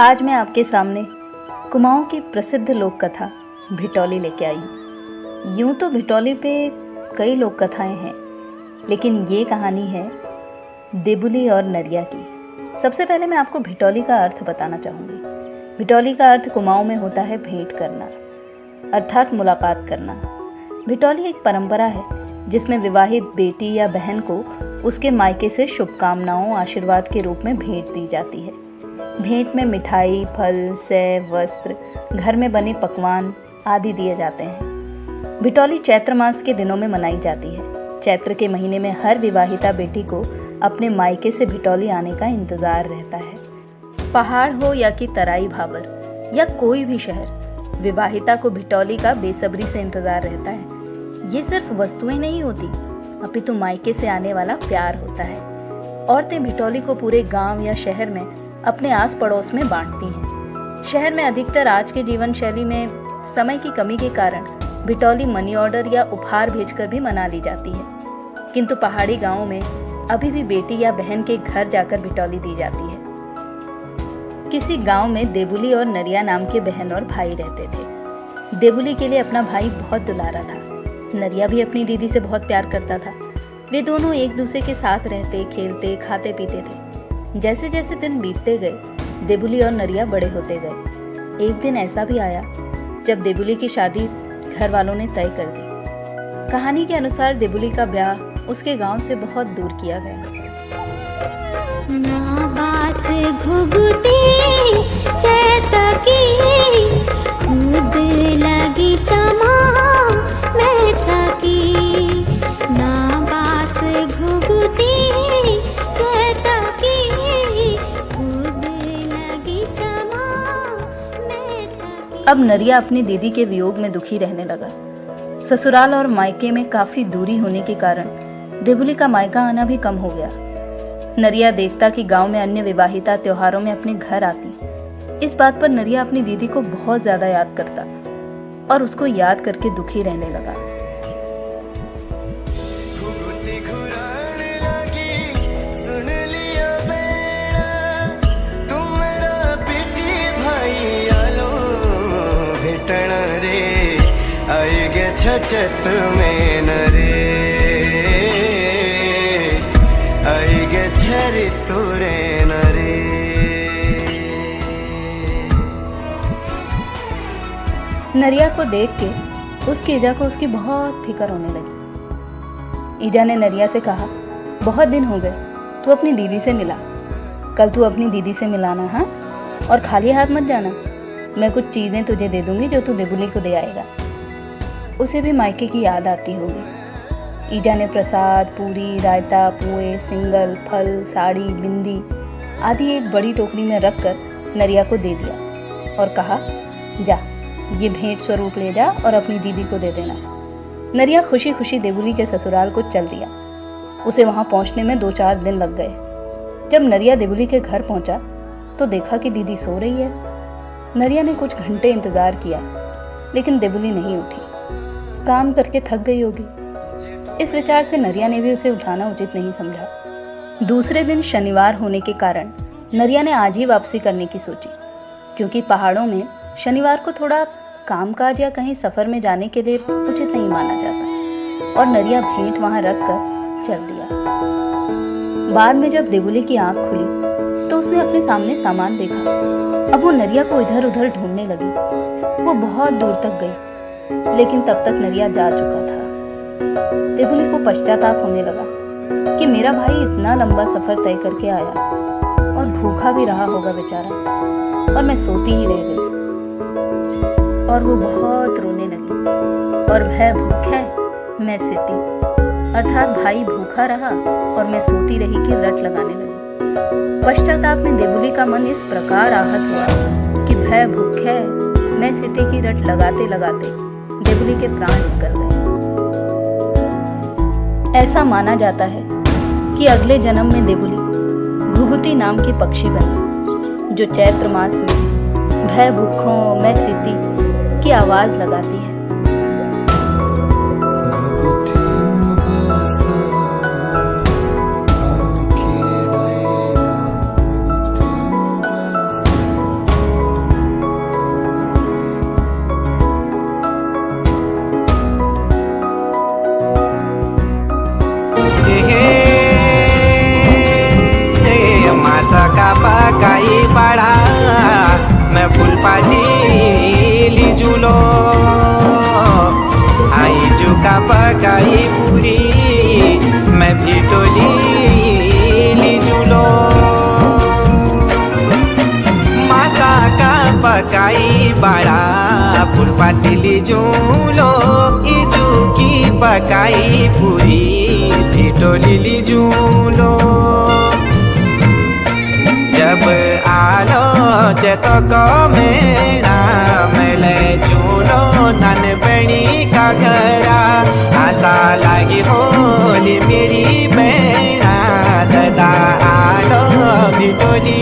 आज मैं आपके सामने कुमाऊं की प्रसिद्ध लोक कथा भिटौली लेके आई हूँ। यूं तो भिटौली पे कई लोक कथाएं हैं, लेकिन ये कहानी है देबुली और नरिया की। सबसे पहले मैं आपको भिटौली का अर्थ बताना चाहूँगी। भिटौली का अर्थ कुमाऊं में होता है भेंट करना, अर्थात मुलाकात करना। भिटौली एक परंपरा है जिसमें विवाहित बेटी या बहन को उसके मायके से शुभकामनाओं आशीर्वाद के रूप में भेंट दी जाती है। भेंट में मिठाई, फल, सेव, वस्त्र, घर में बने पकवान आदि दिए जाते हैं। भिटौली चैत्र मास के दिनों में मनाई जाती है। चैत्र के महीने में हर विवाहिता बेटी को अपने मायके से भिटौली आने का इंतजार रहता है। पहाड़ हो या कि तराई भाबर या कोई भी शहर, विवाहिता को भिटौली का बेसब्री से इंतजार रहता है। ये सिर्फ वस्तुएं नहीं होती, अपितु मायके से आने वाला प्यार होता है। औरतें भिटौली को पूरे गांव या शहर में अपने आस पड़ोस में बांटती हैं। शहर में अधिकतर आज के जीवन शैली में समय की कमी के कारण भिटौली मनी ऑर्डर या उपहार भेजकर भी मना ली जाती है, किंतु पहाड़ी गांवों में अभी भी बेटी या बहन के घर जाकर भिटौली दी जाती है। किसी गांव में देबुली और नरिया नाम के बहन और भाई रहते थे। देबुली के लिए अपना भाई बहुत दुलारा था। नरिया भी अपनी दीदी से बहुत प्यार करता था। वे दोनों एक दूसरे के साथ रहते, खेलते, खाते पीते थे। जैसे जैसे दिन बीतते गए, देबुली और नरिया बड़े होते गए। एक दिन ऐसा भी आया जब देबुली की शादी घर वालों ने तय कर दी। कहानी के अनुसार देबुली का ब्याह उसके गांव से बहुत दूर किया गया। ना बास घुघुती चैतकी खुद लगी चमा मैं थकी। ना बास घुघुती चैतकी खुद लगी चमा मैं थकी। अब नरिया अपनी दीदी के वियोग में दुखी रहने लगा। ससुराल और मायके में काफी दूरी होने के कारण देबुली का मायका आना भी कम हो गया। नरिया देखता कि गांव में अन्य विवाहिता त्योहारों में अपने घर आती। इस बात पर नरिया अपनी दीदी को बहुत ज्यादा याद करता और उसको याद करके दुखी रहने लगा। छचत में नरे आइगे छरी तुरे नरे। नरिया को देख के उसकी ईजा को उसकी बहुत फिक्र होने लगी। ईजा ने नरिया से कहा, बहुत दिन हो गए, तू अपनी दीदी से मिला। कल तू अपनी दीदी से मिलाना, हाँ? और खाली हाथ मत जाना। मैं कुछ चीजें तुझे दे दूंगी जो तू देबुली को दे आएगा। उसे भी मायके की याद आती होगी। ईजा ने प्रसाद, पूरी, रायता, पुए, सिंगल, फल, साड़ी, बिंदी आदि एक बड़ी टोकरी में रखकर नरिया को दे दिया और कहा, जा ये भेंट स्वरूप ले जा और अपनी दीदी को दे देना। नरिया खुशी खुशी देबुली के ससुराल को चल दिया। उसे वहां पहुंचने में 2-4 दिन लग गए। जब नरिया देबुली के घर पहुंचा तो देखा कि दीदी सो रही है। नरिया ने कुछ घंटे इंतजार किया, लेकिन देबुली नहीं उठी। काम करके थक गई होगी। इस विचार से नरिया ने भी उसे उठाना उचित नहीं समझा। दूसरे दिन शनिवार होने के कारण नरिया ने आज ही वापसी करने की सोची, क्योंकि पहाड़ों में शनिवार को थोड़ा कामकाज या कहीं सफर में जाने के लिए उचित नहीं माना जाता। और नरिया भेंट वहां रखकर चल दिया। बाद में जब देबुली की आंख खुली तो उसने अपने सामने सामान देखा। अब वो नरिया को इधर उधर ढूंढने लगी। वो बहुत दूर तक गई, लेकिन तब तक नरिया जा चुका था। देबुली को पश्चाताप होने लगा कि मेरा भाई इतना लंबा सफर तय करके आया और भूखा भी रहा होगा बेचारा, और मैं सोती ही रह गई। और वो बहुत रोने लगी। और वह भूखे मैं सोती, अर्थात भाई भूखा रहा और मैं सोती रही की रट लगाने लगी। पश्चाताप में देबुली का मन इस प्रकार आहत हुआ कि वह भूखे मैं सोती की रट लगाते लगाते देबुली के प्राण निकल गए। ऐसा माना जाता है कि अगले जन्म में देबुली घुघुती नाम की पक्षी बनी, जो चैत्र मास में भय भूखों मैं स्थिति की आवाज लगाती है। पकाई बाळा फुलपातिली जूलो इजू की पकाई पुरी ठिठोलीली जूलो जब आलो चेतक मेणा मेले जूलो नन बेणी का घरा आशा लागी होली मेरी बेणा ददा आलो ठिठोली